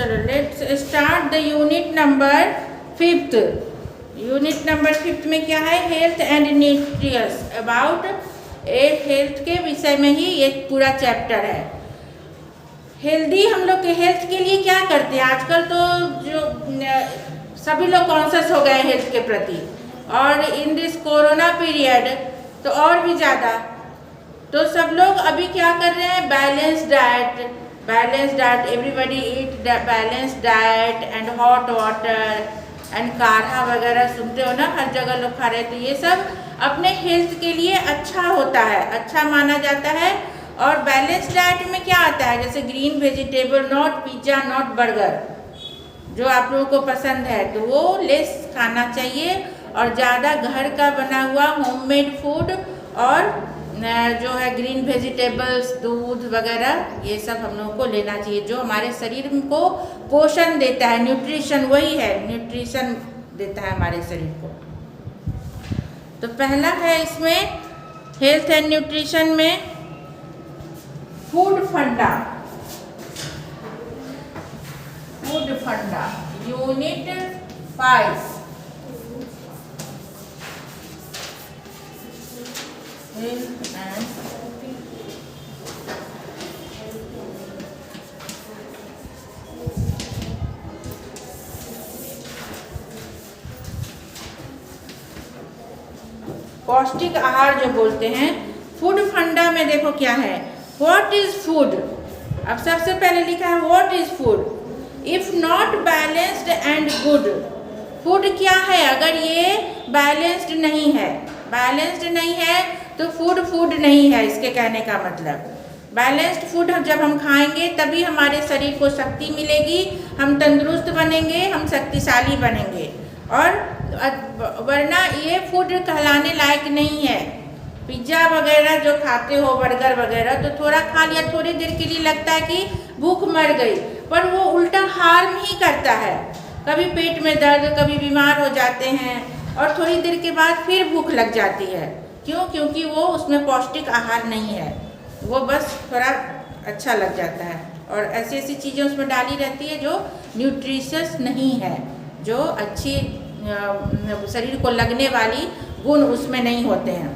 चलो let's start the unit number 5th। Unit number 5th में क्या है? Health and nutritious. About health के विषय में ही ये पूरा चैप्टर है। हेल्दी हम लोग के हेल्थ के लिए क्या करते हैं? आजकल तो जो सभी लोग कॉन्शियस हो गए हेल्थ के प्रति, और इन दिस कोरोना पीरियड तो और भी ज़्यादा। तो सब लोग अभी क्या कर रहे हैं? Balance diet, everybody eat balance diet and hot water and काढ़ा वगैरह, सुनते हो ना, हर जगह लोग खा रहे हैं। तो ये सब अपने हेल्थ के लिए अच्छा होता है, अच्छा माना जाता है। और बैलेंस डाइट में क्या आता है? जैसे green vegetable, not pizza, not burger, जो आप लोगों को पसंद है तो वो लेस खाना चाहिए, और ज़्यादा घर का बना हुआ होममेड फूड और जो है ग्रीन वेजिटेबल्स, दूध वगैरह, ये सब हम लोगों को लेना चाहिए, जो हमारे शरीर को पोषण देता है। न्यूट्रिशन वही है, न्यूट्रिशन देता है हमारे शरीर को। तो पहला है इसमें हेल्थ एंड न्यूट्रिशन में फूड फंडा। यूनिट 5। पौष्टिक आहार जो बोलते हैं, फूड फंडा में देखो क्या है। What is food? अब सबसे पहले लिखा है what is food if not balanced and good. Food क्या है अगर ये बैलेंस्ड नहीं है? बैलेंस्ड नहीं है तो फूड नहीं है, इसके कहने का मतलब। बैलेंस्ड फूड जब हम खाएंगे तभी हमारे शरीर को शक्ति मिलेगी, हम तंदुरुस्त बनेंगे, हम शक्तिशाली बनेंगे। और वरना ये फूड कहलाने लायक नहीं है। पिज्ज़ा वगैरह जो खाते हो, बर्गर वगैरह, तो थोड़ा खा लिया, थोड़ी देर के लिए लगता है कि भूख मर गई, पर वो उल्टा हार्म ही करता है। कभी पेट में दर्द, कभी बीमार हो जाते हैं, और थोड़ी देर के बाद फिर भूख लग जाती है। क्यों? क्योंकि वो उसमें पौष्टिक आहार नहीं है, वो बस थोड़ा अच्छा लग जाता है, और ऐसी ऐसी चीज़ें उसमें डाली रहती है जो न्यूट्रिशियस नहीं है, जो अच्छी शरीर को लगने वाली गुण उसमें नहीं होते हैं।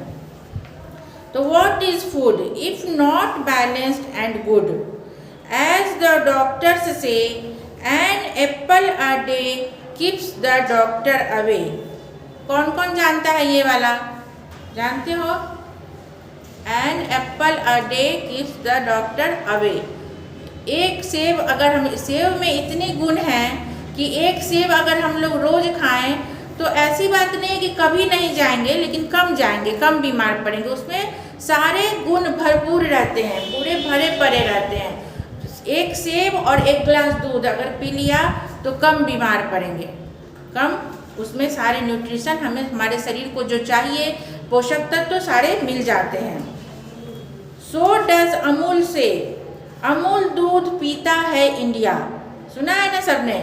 तो what is food if not balanced and good? As the doctors say an apple a day keeps the doctor away. कौन कौन जानता है ये वाला? जानते हो? An apple a day keeps the doctor away. एक सेब, अगर हम, सेब में इतने गुण हैं कि एक सेब अगर हम लोग रोज खाएं तो ऐसी बात नहीं है कि कभी नहीं जाएंगे, लेकिन कम जाएंगे, कम बीमार पड़ेंगे। उसमें सारे गुण भरपूर रहते हैं, पूरे भरे पड़े रहते हैं। एक सेब और एक गिलास दूध अगर पी लिया तो कम बीमार पड़ेंगे, कम, उसमें सारे न्यूट्रिशन हमें, हमारे शरीर को जो चाहिए पोषक तत्व तो सारे मिल जाते हैं। सो डज अमूल से। अमूल दूध पीता है इंडिया। सुना है ना सबने?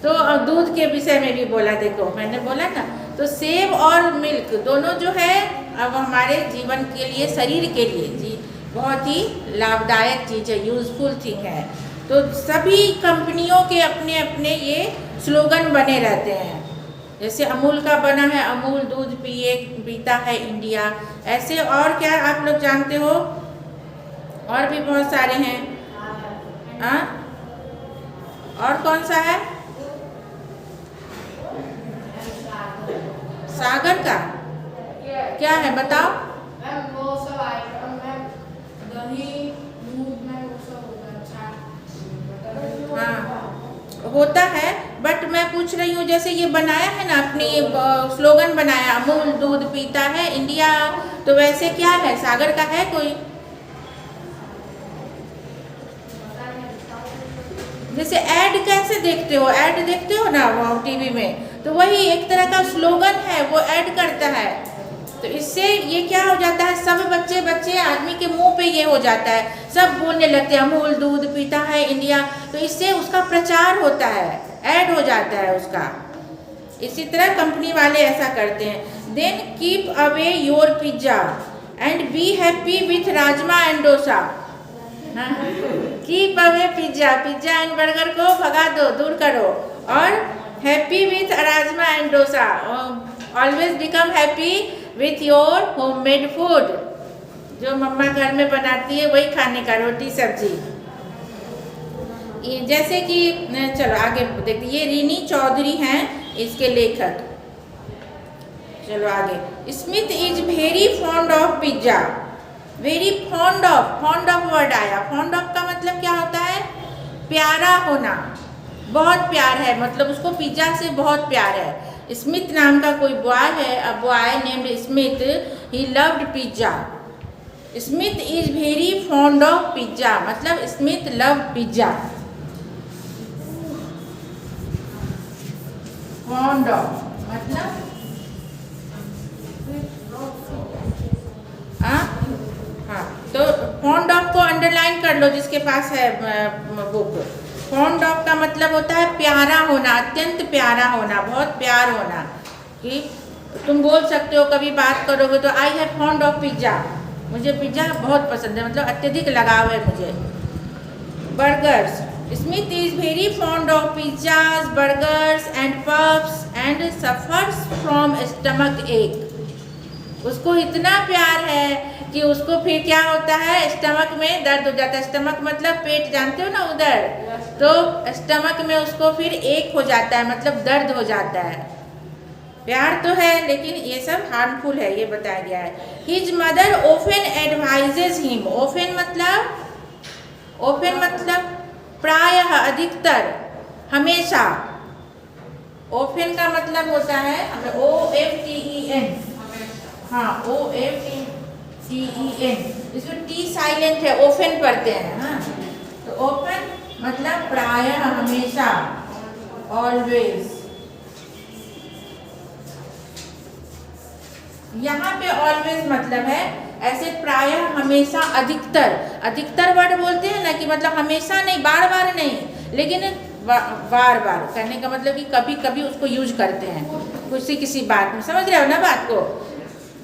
तो दूध के विषय में भी बोला, देखो मैंने बोला ना। तो सेब और मिल्क दोनों जो है अब हमारे जीवन के लिए, शरीर के लिए जी बहुत ही लाभदायक चीज़ है, यूजफुल थिंग है। तो सभी कंपनियों के अपने अपने ये स्लोगन बने रहते हैं। जैसे अमूल का बना है अमूल दूध पीता है इंडिया। ऐसे और क्या आप लोग जानते हो? और भी बहुत सारे हैं। और कौन सा है? सागर का क्या है बताओ? वो सब आइटम में दही, दूध में वो सब होता है। हाँ होता है, बट मैं पूछ रही हूँ जैसे ये बनाया है ना, अपने ये स्लोगन बनाया अमूल दूध पीता है इंडिया, तो वैसे क्या है? सागर का है कोई? जैसे ऐड कैसे देखते हो? ऐड देखते हो ना वो टीवी में, तो वही एक तरह का स्लोगन है, वो ऐड करता है। तो इससे ये क्या हो जाता है, सब बच्चे आदमी के मुंह पे ये हो जाता है, सब बोलने लगते हैं अमूल दूध पीता है इंडिया। तो इससे उसका प्रचार होता है, ऐड हो जाता है उसका। इसी तरह कंपनी वाले ऐसा करते हैं। Then keep away your pizza and be happy with rajma and dosa. हाँ, keep away pizza, pizza and burger को भगा दो, दूर करो। और happy with rajma and dosa, always become happy with your homemade food. जो मम्मा घर में बनाती है वही खाने का, रोटी सब्जी। ये जैसे कि चलो आगे देखते, ये रीनी चौधरी हैं इसके लेखक। चलो आगे, Smith is very fond of pizza. Very fond of word आया। फॉन्ड ऑफ का मतलब क्या होता है? प्यारा होना, बहुत प्यार है, मतलब उसको पिज्जा से बहुत प्यार है। स्मिथ नाम का कोई बॉय है, a boy named Smith, he loved pizza. Smith is very fond of pizza, मतलब Smith love pizza. Fond of मतलब हाँ, तो फॉन्ड ऑफ को अंडरलाइन कर लो जिसके पास है बुक। फॉन्ड ऑफ का मतलब होता है प्यारा होना, अत्यंत प्यारा होना, बहुत प्यार होना। कि तुम बोल सकते हो, कभी बात करोगे तो I have fond of pizza, मुझे पिज्जा बहुत पसंद है, मतलब अत्यधिक लगाव है मुझे। Burgers, Smith is very fond of pizzas, burgers and puffs and suffers from stomach एक। उसको इतना प्यार है कि उसको फिर क्या होता है, स्टमक में दर्द हो जाता है। स्टमक मतलब पेट, जानते हो ना उधर, तो स्टमक में उसको फिर एक हो जाता है, मतलब दर्द हो जाता है। प्यार तो है लेकिन ये सब हार्मफुल है, ये बताया गया है। His mother often advises him. Often मतलब प्रायः, अधिकतर, हमेशा। ओफन का मतलब होता है OFTEN, हाँ OFTEN, इसमें टी साइलेंट है, ओफन पढ़ते हैं। हाँ, तो ओफन मतलब प्रायः, हमेशा, ऑलवेज। यहाँ पे ऑलवेज मतलब है ऐसे प्रायः, हमेशा, अधिकतर। अधिकतर वर्ड बोलते हैं ना कि मतलब हमेशा नहीं, बार बार नहीं, लेकिन बार बार करने का मतलब कि कभी कभी उसको यूज करते हैं किसी बात में। समझ रहे हो ना बात को?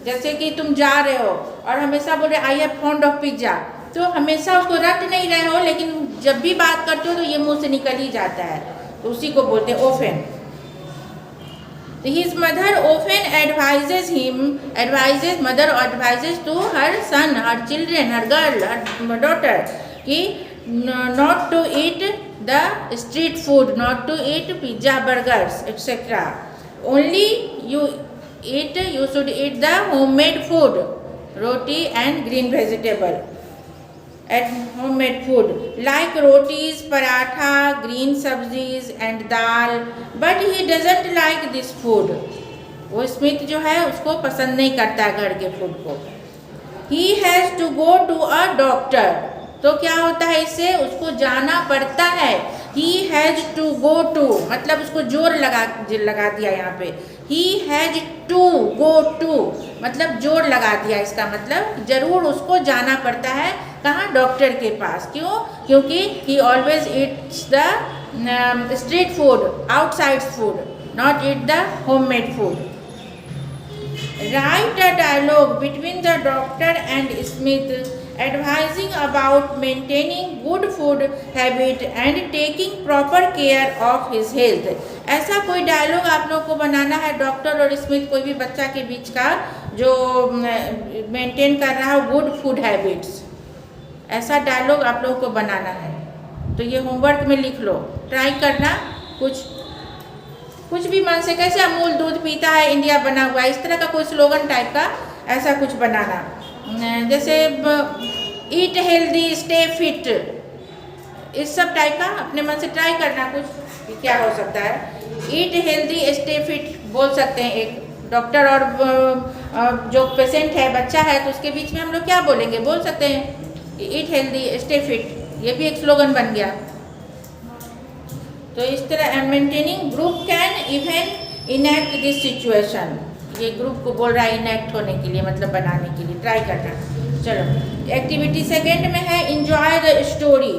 जैसे कि तुम जा रहे हो और हमेशा बोल रहे I have fond of pizza, तो हमेशा उसको रट नहीं रहे हो, लेकिन जब भी बात करते हो तो ये मुंह से निकल ही जाता है, तो उसी को बोलते हैं often. His mother often advises him, mother advises to her son, her children, her girl, her daughter, कि not to eat the street food, not to eat pizza, burgers, etc. Only you should eat the homemade food, roti and green vegetable. And homemade food like rotis, paratha, green sabzis and dal, but he doesn't like this food. वो Smith जो है उसको पसंद नहीं करता है घर के फूड को। He has to go to a doctor, तो क्या होता है इससे, उसको जाना पड़ता है। He has to go to मतलब उसको जोर लगा दिया यहाँ पे। He has to go to मतलब जोर लगा दिया, इसका मतलब जरूर उसको जाना पड़ता है। कहाँ? डॉक्टर के पास। क्यों? क्योंकि he always eats the street food, outside food, not eat the homemade food. Write a dialogue between the doctor and Smith advising about maintaining good food habit and taking proper care of his health. ऐसा कोई dialogue आप लोग को बनाना है doctor और Smith, कोई भी बच्चा के बीच का जो मेंटेन कर रहा है गुड फूड हैबिट्स, ऐसा डायलॉग आप लोगों को बनाना है। तो ये होमवर्क में लिख लो, ट्राई करना। कुछ भी मन से, कैसे अमूल दूध पीता है इंडिया बना हुआ, इस तरह का कोई स्लोगन टाइप का ऐसा कुछ बनाना। जैसे ईट हेल्दी स्टे फिट, इस सब टाइप का अपने मन से ट्राई करना कुछ, क्या हो सकता है। ईट हेल्दी स्टे फिट बोल सकते हैं एक डॉक्टर और जो पेशेंट है, बच्चा है, तो उसके बीच में हम लोग क्या बोलेंगे, बोल सकते हैं ईट हेल्दी स्टे फिट, ये भी एक स्लोगन बन गया। तो इस तरह maintaining group can even enact this situation, ये ग्रुप को बोल रहा है इनैक्ट होने के लिए, मतलब बनाने के लिए, ट्राई करना। चलो एक्टिविटी सेकेंड में है एंजॉय द स्टोरी।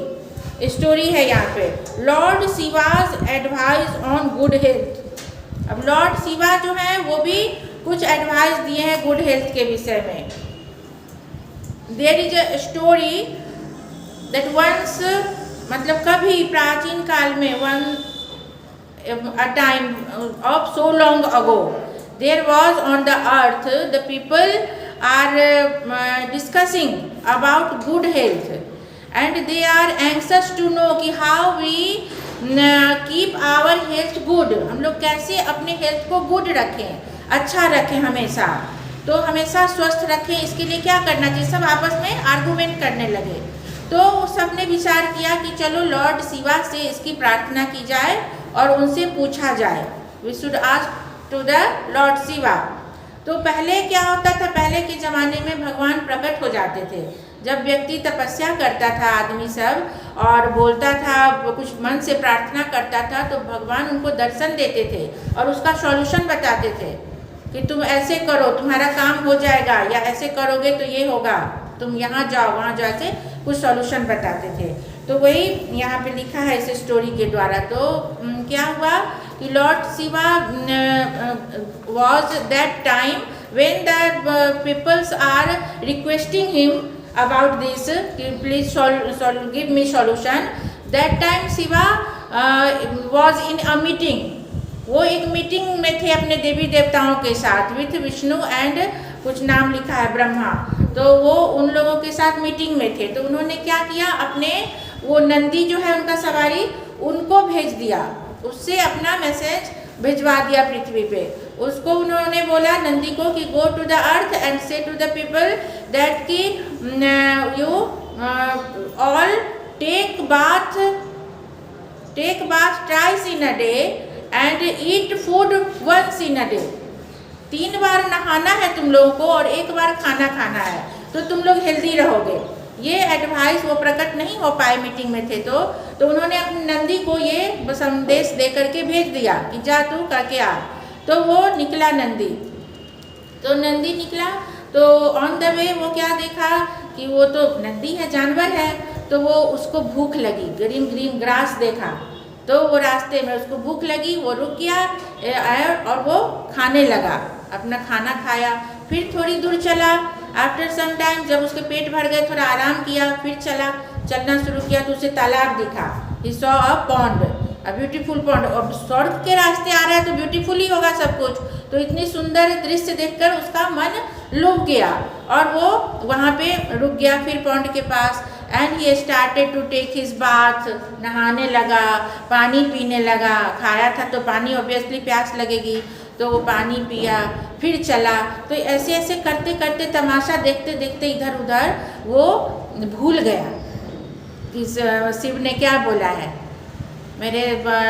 स्टोरी है यहाँ पे, lord Shiva's advice on good health. अब लॉर्ड शिवा जो है वो भी कुछ एडवाइस दिए हैं गुड हेल्थ के विषय में। There is a story that once मतलब कभी प्राचीन काल में a time of so long ago there was on the earth the people are discussing about good health and they are anxious to know कि how we keep our health good, हम लोग कैसे अपने हेल्थ को good रखें, अच्छा रखें, हमेशा तो हमेशा स्वस्थ रखें, इसके लिए क्या करना चाहिए। सब आपस में आर्गूमेंट करने लगे। तो सब ने विचार किया कि चलो लॉर्ड शिवा से इसकी प्रार्थना की जाए और उनसे पूछा जाए। We should ask to the lord Shiva. तो पहले क्या होता था, पहले के ज़माने में भगवान प्रकट हो जाते थे। जब व्यक्ति तपस्या करता था, आदमी सब, और बोलता था, कुछ मन से प्रार्थना करता था, तो भगवान उनको दर्शन देते थे और उसका सॉल्यूशन बताते थे कि तुम ऐसे करो तुम्हारा काम हो जाएगा, या ऐसे करोगे तो ये होगा, तुम यहाँ जाओ वहाँ जाओ, ऐसे कुछ सॉल्यूशन बताते थे। तो वही यहाँ पे लिखा है इस स्टोरी के द्वारा। तो क्या हुआ कि Lord Shiva was that time when the peoples are requesting him about this, please give me solution, that time Shiva was in a meeting, वो एक मीटिंग में थे अपने देवी देवताओं के साथ, विथ विष्णु एंड कुछ नाम लिखा है ब्रह्मा। तो वो उन लोगों के साथ मीटिंग में थे। तो उन्होंने क्या किया, अपने वो नंदी जो है उनका सवारी, उनको भेज दिया, उससे अपना मैसेज भिजवा दिया पृथ्वी पे। उसको उन्होंने बोला नंदी को कि go to the earth and say to the people that कि you all take bath twice in a day and eat food once in a day. 3 बार नहाना है तुम लोगों को और 1 बार खाना खाना है, तो तुम लोग हेल्दी रहोगे। ये एडवाइस वो प्रकट नहीं हो पाए मीटिंग में थे। तो उन्होंने अपने नंदी को ये संदेश दे करके भेज दिया कि जा तू करके आ। तो वो निकला नंदी। तो नंदी निकला तो ऑन द वे वो क्या देखा कि वो तो नंदी है, जानवर है, तो वो उसको भूख लगी, ग्रीन ग्रीन ग्रास देखा, तो वो रास्ते में उसको भूख लगी, वो रुक गया और वो खाने लगा, अपना खाना खाया। फिर थोड़ी दूर चला, आफ्टर सम टाइम जब उसके पेट भर गए, थोड़ा आराम किया, फिर चलना शुरू किया तो उसे तालाब दिखा। ही saw a pond, a beautiful pond. और स्वर्ग के रास्ते आ रहा है तो ब्यूटीफुल ही होगा सब कुछ। तो इतनी सुंदर दृश्य देखकर उसका मन लुभ गया और वो वहाँ पे रुक गया फिर पॉन्ड के पास। And he started to take his bath, नहाने लगा, पानी पीने लगा। खाया था तो पानी ऑब्वियसली प्यास लगेगी, तो वो पानी पिया, फिर चला। तो ऐसे ऐसे करते करते, तमाशा देखते देखते इधर उधर वो भूल गया कि शिव ने क्या बोला है, मेरे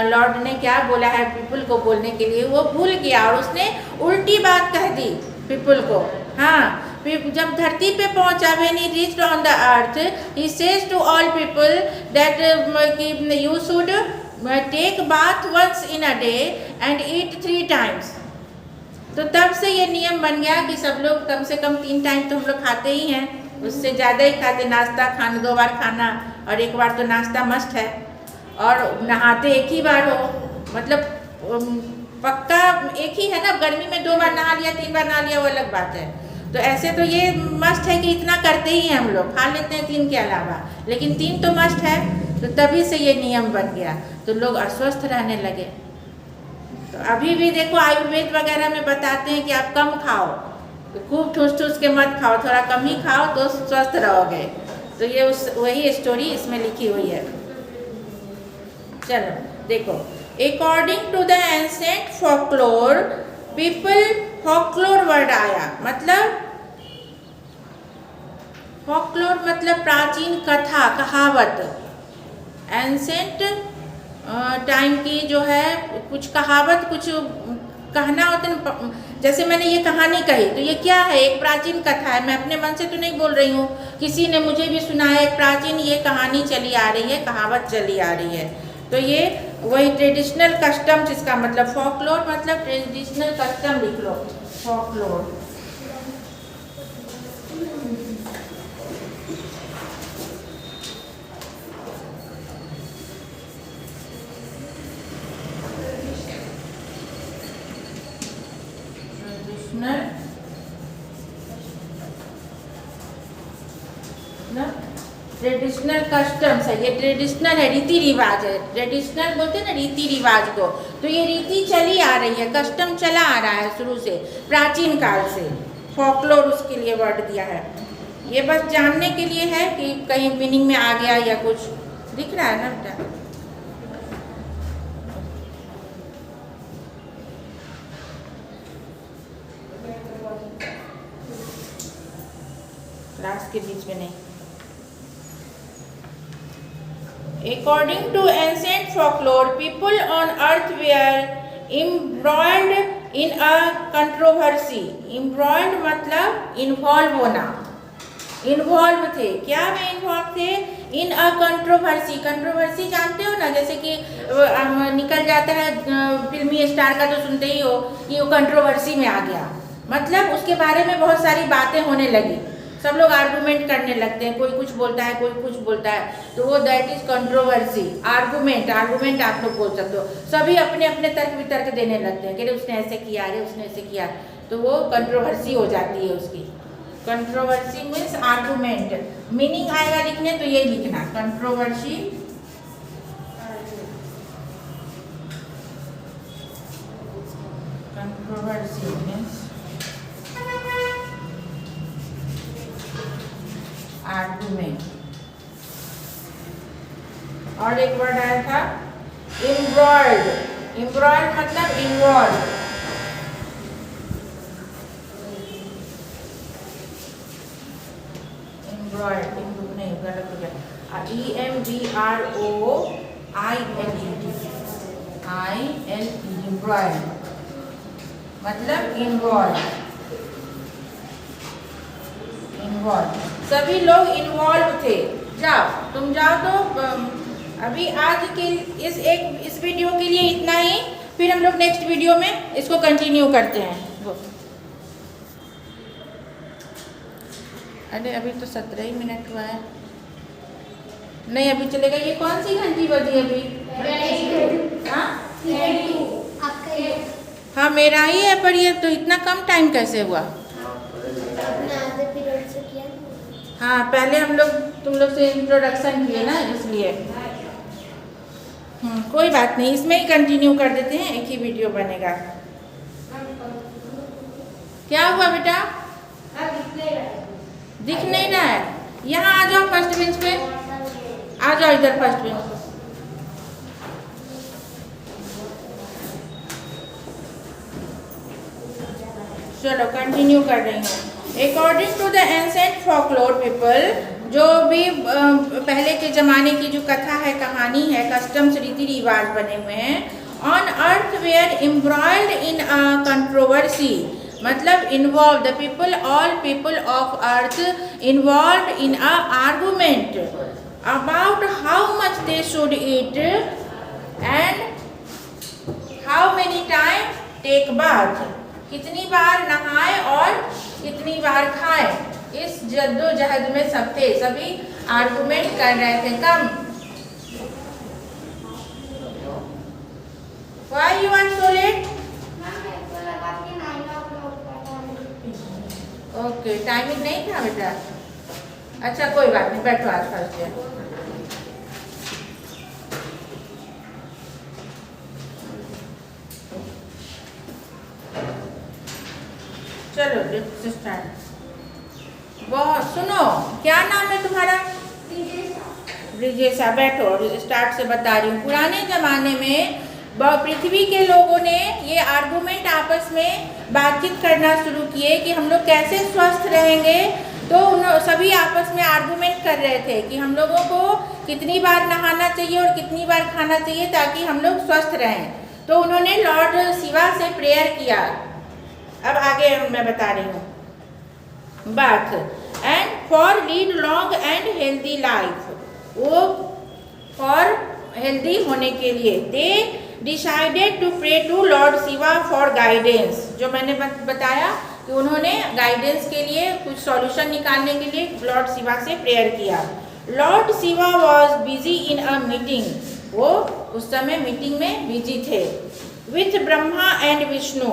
लॉर्ड ने क्या बोला है पीपल को बोलने के लिए। वो भूल गया और उसने उल्टी बात कह दी पीपल को। हाँ, जब धरती पे पहुंचा, when he reached on the earth, he says to all people that you should take bath once in a day and eat 3 times। तो तब से ये नियम बन गया कि सब लोग कम से कम 3 टाइम तो हम लोग खाते ही हैं, उससे ज़्यादा ही खाते। नाश्ता खाना 2 बार खाना और 1 बार तो नाश्ता मस्ट है, और नहाते 1 ही बार हो, मतलब पक्का एक ही है ना। गर्मी में 2 बार नहा लिया, 3 बार नहा लिया, वो अलग बात है। तो ऐसे तो ये मस्ट है कि इतना करते ही हैं हम लोग, खा लेते हैं 3 के अलावा, लेकिन 3 तो मस्ट है। तो तभी से ये नियम बन गया, तो लोग अस्वस्थ रहने लगे। तो अभी भी देखो आयुर्वेद वगैरह में बताते हैं कि आप कम खाओ, तो खूब ठूस ठूस के मत खाओ, थोड़ा कम ही खाओ तो स्वस्थ रहोगे। तो ये वही स्टोरी इसमें लिखी हुई है। चलो देखो, according to the ancient folklore people, folklore word आया, मतलब फोकलोर मतलब प्राचीन कथा, कहावत। एंसेंट टाइम की जो है कुछ कहावत, कुछ कहना होता है। जैसे मैंने ये कहानी कही, तो ये क्या है, एक प्राचीन कथा है। मैं अपने मन से तो नहीं बोल रही हूँ, किसी ने मुझे भी सुनाया, एक प्राचीन ये कहानी चली आ रही है, कहावत चली आ रही है। तो ये वही ट्रेडिशनल कस्टम, जिसका मतलब फोकलोर मतलब ट्रेडिशनल कस्टम लिख लो, फोकलोर। ट्रेडिशनल कस्टम्स है, ये ट्रेडिशनल है, रीति रिवाज है। ट्रेडिशनल बोलते हैं ना रीति रिवाज को, तो ये रीति चली आ रही है, कस्टम चला आ रहा है शुरू से, प्राचीन काल से। फॉकलोर उसके लिए वर्ड दिया है। ये बस जानने के लिए है कि कहीं मीनिंग में आ गया या कुछ दिख रहा है ना बेटा। क्लास के बीच में नहीं। According to ancient folklore, people on earth were embroiled in a controversy. Embroiled मतलब involve होना, इन्वॉल्व थे। क्या में इन्वॉल्व थे? इन अ कंट्रोवर्सी। कंट्रोवर्सी जानते हो ना, जैसे कि निकल जाता है फिल्मी स्टार का, तो सुनते ही हो कि वो कंट्रोवर्सी में आ गया, मतलब उसके बारे में बहुत सारी बातें होने लगी, सब लोग आर्गूमेंट करने लगते हैं, कोई कुछ बोलता है कोई कुछ बोलता है, तो वो that is controversy. Argument, argument आप लोग बोल सकते हो। सभी अपने अपने तर्क वितर्क देने लगते हैं कि उसने ऐसे किया, अरे उसने ऐसे किया, तो वो कंट्रोवर्सी हो जाती है उसकी। Controversy means argument. मीनिंग आएगा लिखने तो ये लिखना, कंट्रोवर्सी कंट्रोवर्सी मीन्स आर्गुमेंट। और एक वर्ड आया था इम्ब्रॉयड। इम्ब्रॉयड मतलब इन्वॉल्व। इम्ब्रॉयड नहीं, गलत हो गया। EMBROILED इम्ब्रॉयड मतलब इन्वॉल्व। इन्वॉल्व, सभी लोग इन्वॉल्व थे। जाओ तुम जाओ। तो अभी आज के इस वीडियो के लिए इतना ही, फिर हम लोग नेक्स्ट वीडियो में इसको कंटिन्यू करते हैं। अरे अभी तो 17 ही मिनट हुआ है। नहीं अभी चलेगा। ये कौन सी घंटी बजी अभी? हाँ मेरा ही है, पर ये तो इतना कम टाइम कैसे हुआ? हाँ पहले हम लोग तुम लोग से इंट्रोडक्शन किए ना, इसलिए। कोई बात नहीं, इसमें ही कंटिन्यू कर देते हैं, एक ही वीडियो बनेगा। क्या हुआ बेटा? दिख नहीं रहा है? यहाँ आ जाओ फर्स्ट बेंच पे, आ जाओ इधर फर्स्ट बेंच। चलो कंटिन्यू कर रही हूँ। According to the ancient folklore people, जो भी पहले के ज़माने की जो कथा है, कहानी है, कस्टम्स, रीति रिवाज बने हुए हैं। On earth where embroiled in a controversy मतलब involve, the people, all people of earth involve in a argument about how much they should eat and how many time take bath, कितनी बार नहाए और कितनी बार खाए। इस जद्दोजहद में सब थे, सभी आर्गुमेंट कर रहे थे। कम Why you are so late? Okay timing नहीं था बेटा। अच्छा कोई बात नहीं, बैठो आज फर्स्ट डे। चलो स्टार्ट। बहुत सुनो, क्या नाम है तुम्हारा? ब्रिजेशा। बैठो, स्टार्ट से बता रही हूँ। पुराने ज़माने में पृथ्वी के लोगों ने ये आर्गुमेंट आपस में बातचीत करना शुरू किए कि हम लोग कैसे स्वस्थ रहेंगे। तो सभी आपस में आर्गुमेंट कर रहे थे कि हम लोगों को कितनी बार नहाना चाहिए और कितनी बार खाना चाहिए ताकि हम लोग स्वस्थ रहें। तो उन्होंने लॉर्ड शिवा से प्रेयर किया। अब आगे मैं बता रही हूँ। बात and for lead long and healthy life, वो फॉर हेल्दी होने के लिए they decided to pray to lord Shiva for guidance. जो मैंने बताया कि उन्होंने गाइडेंस के लिए, कुछ सॉल्यूशन निकालने के लिए लॉर्ड शिवा से प्रेयर किया। Lord Shiva was busy in a meeting, वो उस समय मीटिंग में बिजी थे। With Brahma and Vishnu,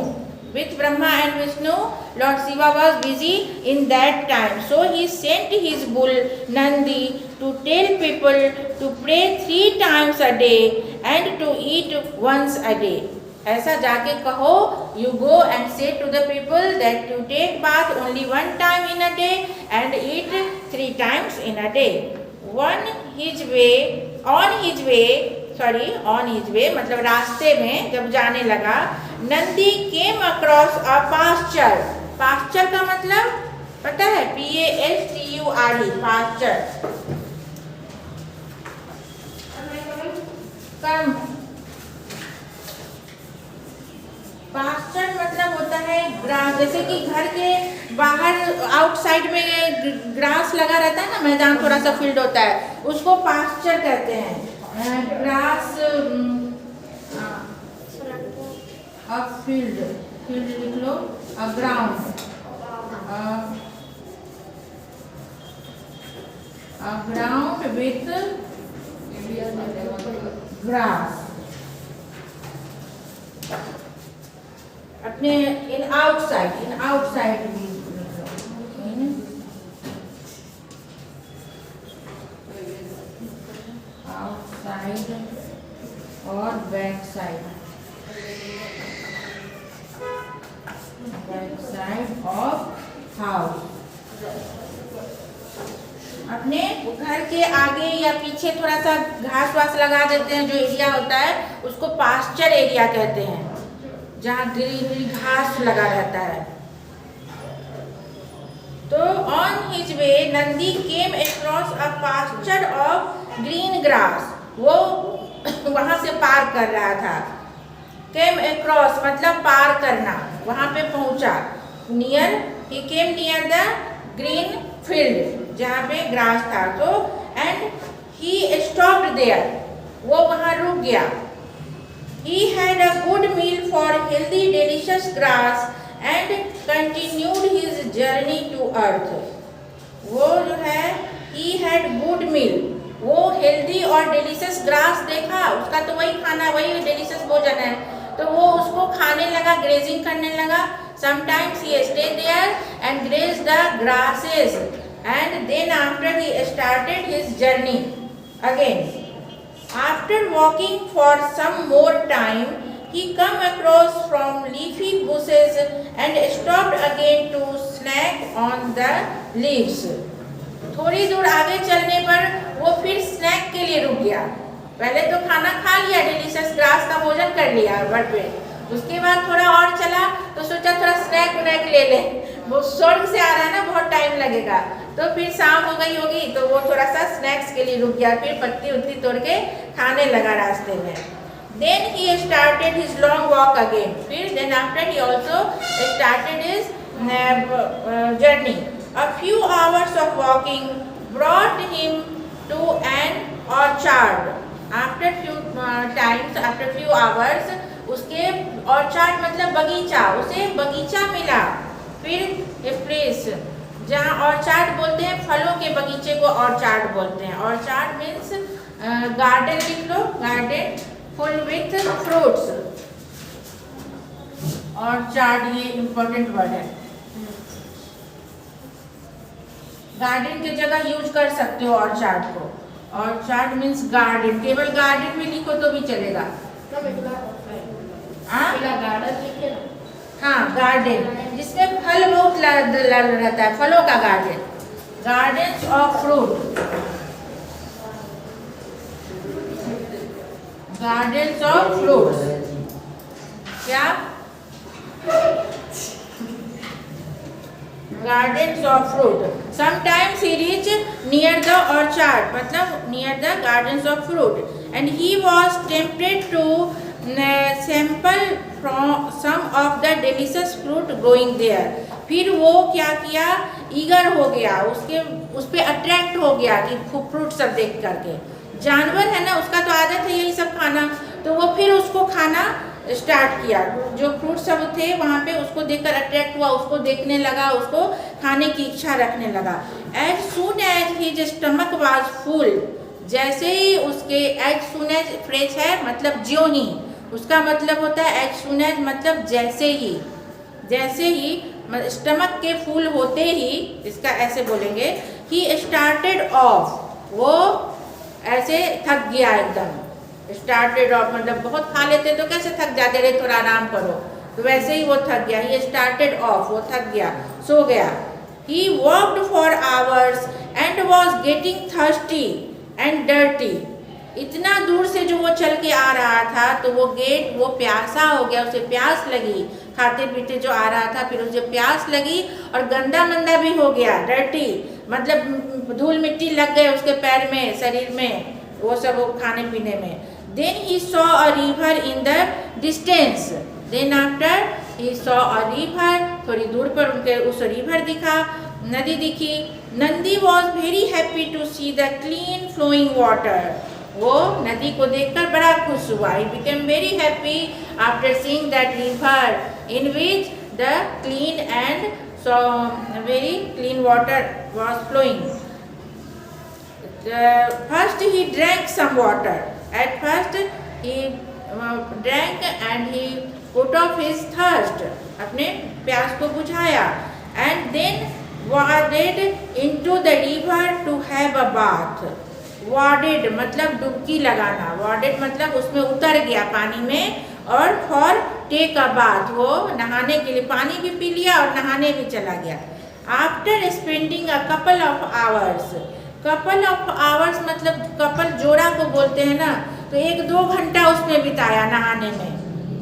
with Brahma and Vishnu. Lord Shiva was busy in that time, so he sent his bull Nandi to tell people to pray 3 times a day and to eat once a day. ऐसा जाके कहो, you go and say to the people that you take bath only 1 time in a day and eat 3 times in a day. On his way मतलब रास्ते में जब जाने लगा, Nandi came across a pasture. pasture का मतलब पता है? pasture, pasture. पास्चर मतलब होता है ग्रास, जैसे कि घर के बाहर आउटसाइड में ग्रास लगा रहता है ना, मैदान थोड़ा सा फील्ड होता है, उसको पास्चर कहते हैं। ग्रास फील्ड लिख लो, ग्राउंड, ग्राउंड विथ ग्रास। अपने इन आउटसाइड भी आउटसाइड और बैक साइड ऑफ हाउस। अपने घर के आगे या पीछे थोड़ा सा घास वास लगा देते हैं, जो एरिया होता है उसको पास्चर एरिया कहते हैं, जहाँ ग्रीनरी घास लगा रहता है। तो on his way Nandi came across a pasture of green grass, वो वहां से पार कर रहा था। केम अक्रॉस मतलब पार करना, वहां पे पहुंचा। Near, he came near the green field, जहाँ पे ग्रास था। तो एंड ही स्टॉप्ड देयर, वो वहां रुक गया। He had a good meal for healthy delicious grass and continued his journey to earth. वो जो है he had good meal, वो healthy और delicious grass देखा, उसका तो वही खाना, वही delicious भोजन है, तो वो उसको खाने लगा, grazing करने लगा। Sometimes he stayed there and grazed the grasses, and then after he started his journey again. After walking for some more time, he come across from leafy bushes and stopped again to snack on the leaves. थोड़ी दूर आगे चलने पर वो फिर snack के लिए रुक गया। पहले तो खाना खा लिया, डिलीशियस ग्रास का भोजन कर लिया बट पे, उसके बाद थोड़ा और चला तो सोचा थोड़ा स्नैक व्नैक ले ले, वो स्वर्ग से आ रहा है ना, बहुत टाइम लगेगा। तो फिर शाम हो गई होगी तो वो थोड़ा सा स्नैक्स के लिए रुक गया, फिर पत्ती उत्ती तोड़ के खाने लगा रास्ते में। Then he started his long walk again. फिर then after he also started his journey. A few hours of walking brought him to an orchard. After few hours, उसके orchard मतलब बगीचा, उसे बगीचा मिला। फिर a place, जहाँ ऑर्चार्ड बोलते हैं, फलों के बगीचे को ऑर्चार्ड बोलते हैं। ऑर्चार्ड मीन्स गार्डन, लिख लो, garden full with fruits. Orchard ये इम्पोर्टेंट वर्ड है, गार्डन की जगह यूज कर सकते हो ऑर्चार्ड को। ऑर्चार्ड मीन्स गार्डन, केवल गार्डन में लिखो तो भी चलेगा। हाँ, गार्डन जिसमें फल बहुत रहता है, फलों का garden, gardens of fruit, gardens of fruits. क्या? gardens of fruit. Sometimes he reached near the orchard, मतलब near the gardens of fruit, and he was tempted to sample from some of the delicious fruit growing there. फिर वो क्या किया, eager हो गया, उस पे अट्रैक्ट हो गया कि फ्रूट सब देख करके। जानवर है ना, उसका तो आदत है यही सब खाना, तो वो फिर उसको खाना स्टार्ट किया। जो फ्रूट सब थे वहाँ पे उसको देखकर अट्रैक्ट हुआ, उसको देखने लगा, उसको खाने की इच्छा रखने लगा। As soon as his stomach was full, जैसे ही उसके, एज सून एज फ्रेज है मतलब ज्यों ही, उसका मतलब होता है एज सून एज मतलब जैसे ही, जैसे ही स्टमक के फूल होते ही, इसका ऐसे बोलेंगे, ही स्टार्टेड ऑफ, वो ऐसे थक गया एकदम। स्टार्टेड ऑफ मतलब बहुत खा लेते तो कैसे थक जाते, रहे थोड़ा आराम करो, तो वैसे ही वो थक गया। ही स्टार्टेड ऑफ, वो थक गया, सो गया। He walked for hours and was getting thirsty and dirty. इतना दूर से जो वो चल के आ रहा था तो वो प्यासा हो गया, उसे प्यास लगी, खाते पीते जो आ रहा था, फिर उसे प्यास लगी और गंदा मंदा भी हो गया। डर्टी मतलब धूल मिट्टी लग गए उसके पैर में, शरीर में, वो सब खाने पीने में। Then he saw a river in the distance, then after he saw a river, थोड़ी दूर पर उनके उस रिवर दिखा, नदी दिखी। Nandi was very happy to see the clean flowing water, वो नदी को देखकर बड़ा खुश हुआ। He became very happy after seeing that river in which the clean and so very clean water was flowing. First he drank some water, at first he drank and he put off his thirst, अपने प्यास को बुझाया। And then waded into the river to have a bath, waded मतलब डुबकी लगाना, waded मतलब उसमें उतर गया पानी में, और फॉर टेक अ बाथ, वो नहाने के लिए पानी भी पी लिया और नहाने भी चला गया। After spending a couple of hours, couple of hours मतलब कपल जोड़ा को बोलते हैं ना, तो 1-2 घंटा उसमें बिताया नहाने में,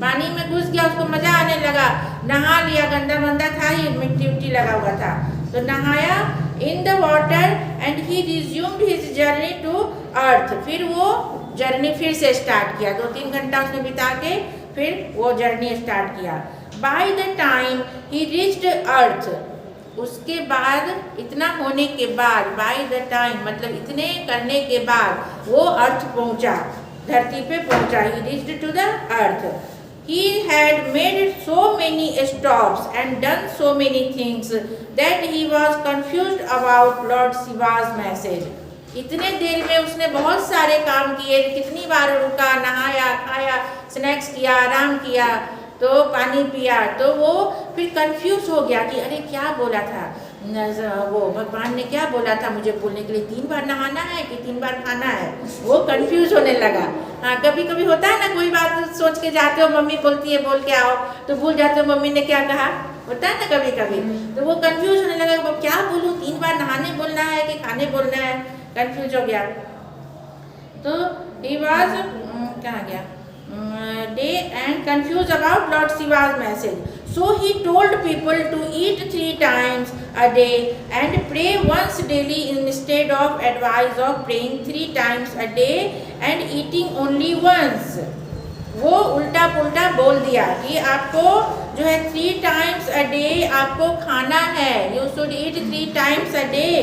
पानी में घुस गया, उसको मजा आने लगा, नहा लिया, गंदा मंदा था ही, मिट्टी उट्टी लगा हुआ था, तो नहाया in the water and he resumed his journey to earth. फिर वो जर्नी फिर से स्टार्ट किया, 2-3 घंटा उसमें बिता के फिर वो जर्नी स्टार्ट किया। By the time he reached earth, उसके बाद, इतना होने के बाद, बाय द टाइम मतलब इतने करने के बाद वो अर्थ पहुंचा, धरती पे पहुंचा। He reached to the earth. He had made so many stops and done so many things that he was confused about Lord Shiva's message. इतने देर में उसने बहुत सारे काम किए, कितनी बार रुका, नहाया, खाया, स्नैक्स किया, आराम किया, तो पानी पिया, तो वो फिर कंफ्यूज हो गया कि अरे क्या बोला था, वो भगवान ने क्या बोला था मुझे बोलने के लिए, 3 बार नहाना है कि 3 बार खाना है, वो कंफ्यूज होने लगा। हाँ, कभी कभी होता है ना, कोई बात सोच के जाते हो, मम्मी बोलती है बोल के आओ, तो भूल जाते हो मम्मी ने क्या कहा, होता है ना कभी कभी, तो वो कंफ्यूज होने लगा, वो क्या बोलूँ, 3 बार नहाने बोलना है कि खाने बोलना है, कंफ्यूज हो गया। तो ही वॉज कहाँ गया, day and confuse about Lord Shiva's message. So he told people to eat 3 times a day and pray once daily instead of advice of praying 3 times a day and eating only once. वो उल्टा पुल्टा बोल दिया कि आपको जो है 3 times a day आपको खाना है, you should eat 3 times a day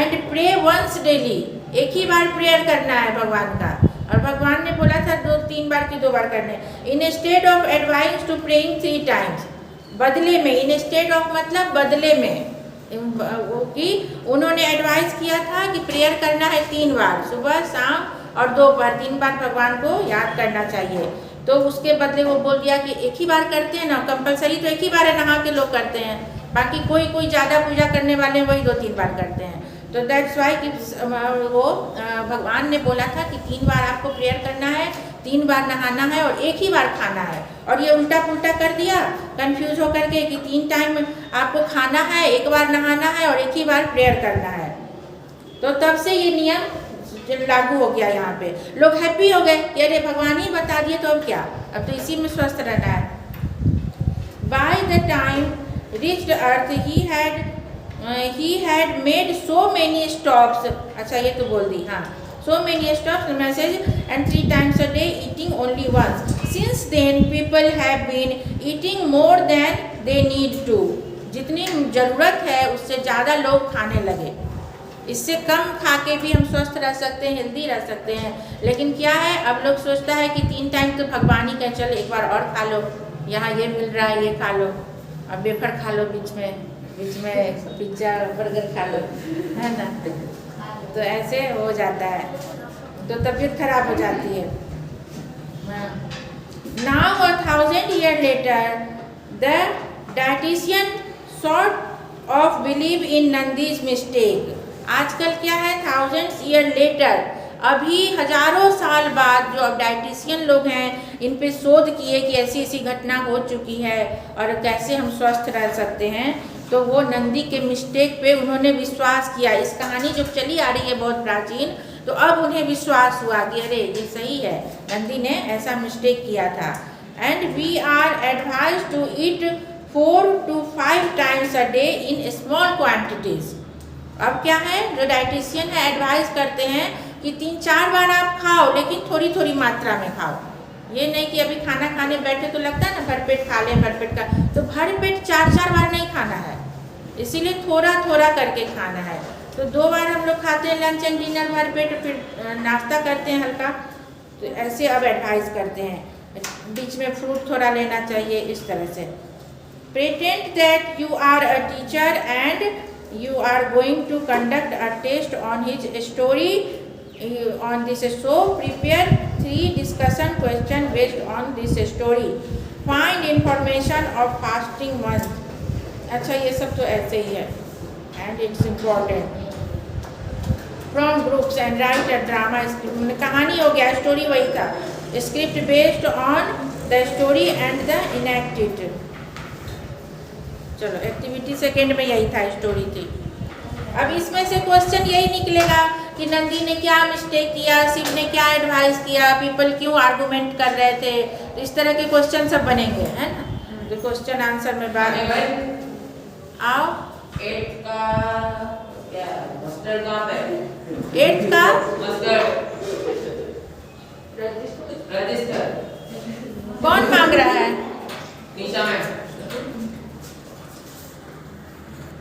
and pray once daily, एक ही बार प्रेयर करना है भगवान का, और भगवान ने बोला था 2-3 बार की 2 बार करने। Instead of advice to praying 3 times, बदले में, इंस्टेड ऑफ मतलब बदले में, कि उन्होंने एडवाइस किया था कि प्रेयर करना है 3 बार, सुबह शाम और दोपहर, 3 बार भगवान को याद करना चाहिए। तो उसके बदले वो बोल दिया कि एक ही बार करते हैं ना, कंपलसरी तो एक ही बार है, नहा के लोग करते हैं, बाकी कोई ज़्यादा पूजा करने वाले वही 2-3 बार करते हैं। तो दैट्स वाई कि वो भगवान ने बोला था कि 3 बार आपको प्रेयर करना है, 3 बार नहाना है और एक ही बार खाना है, और ये उल्टा पुल्टा कर दिया कंफ्यूज होकर के कि 3 टाइम आपको खाना है, 1 बार नहाना है और एक ही बार प्रेयर करना है। तो तब से ये नियम लागू हो गया, यहाँ पे लोग हैप्पी हो गए कि अरे भगवान ही बता दिए तो अब क्या, अब तो इसी में स्वस्थ रहना है। Bye the time reached earth he had made so many stops, अच्छा ये तो बोल दी, हाँ, so many stops message and 3 times a day eating only once. Since then people have been eating more than they need to, जितनी ज़रूरत है उससे ज़्यादा लोग खाने लगे। इससे कम खा के भी हम स्वस्थ रह सकते हैं, हेल्दी रह सकते हैं, लेकिन क्या है, अब लोग सोचता है कि 3 टाइम तो भगवान ही कहें, चलो एक बार और खा लो, यहाँ ये मिल रहा है ये खा लो, अब वेफर खा लो, बीच में पिज्ज़ा बर्गर खा लो, है ना, तो ऐसे हो जाता है, तो तबीयत खराब हो जाती है। Now 1000 years later the dietitian sort of believe in नंदीज मिस्टेक। आजकल क्या है, थाउजेंड्स ईयर लेटर, अभी हजारों साल बाद जो अब डाइटिशियन लोग हैं इन पे शोध किए कि ऐसी ऐसी घटना हो चुकी है और कैसे हम स्वस्थ रह सकते हैं, तो वो नंदी के मिस्टेक पे उन्होंने विश्वास किया। इस कहानी जो चली आ रही है बहुत प्राचीन, तो अब उन्हें विश्वास हुआ कि अरे ये सही है, नंदी ने ऐसा मिस्टेक किया था। And we are advise to eat 4 to 5 times a day in small quantities। अब क्या है, जो डाइटिशियन है एडवाइस करते हैं कि 3-4 बार आप खाओ, लेकिन थोड़ी थोड़ी मात्रा में खाओ। ये नहीं कि अभी खाना खाने बैठे तो लगता है ना भरपेट खा लें, भरपेट का, तो भरपेट 4-4 बार नहीं खाना है, इसीलिए थोड़ा थोड़ा करके खाना है। तो 2 बार हम लोग खाते हैं लंच एंड डिनर भरपेट, फिर नाश्ता करते हैं हल्का, तो ऐसे अब एडवाइस करते हैं, बीच में फ्रूट थोड़ा लेना चाहिए, इस तरह से। Pretend that you are a teacher and you are going to conduct a test on his story on this show. Prepare 3 discussion question based on this story. Find information of fasting month. अच्छा, ये सब तो ऐसे ही है, and it's important. From groups and write a drama script. कहानी हो गया, story वही था, script based on the story and the enacted. चलो, एक्टिविटी सेकेंड में यही था, स्टोरी थी। अब इसमें से क्वेश्चन यही निकलेगा कि नंदी ने क्या मिस्टेक किया, शिव ने क्या एडवाइस किया, पीपल क्यों आर्गुमेंट कर रहे थे, तो इस तरह के क्वेश्चन सब बनेंगे, है ना। तो क्वेश्चन आंसर में बाद में आओ। 8 का क्या मस्टर्ड कहाँ पे? 8 का मस्टर्ड रजिस्टर कौन मांग रहा है? निशा मैम।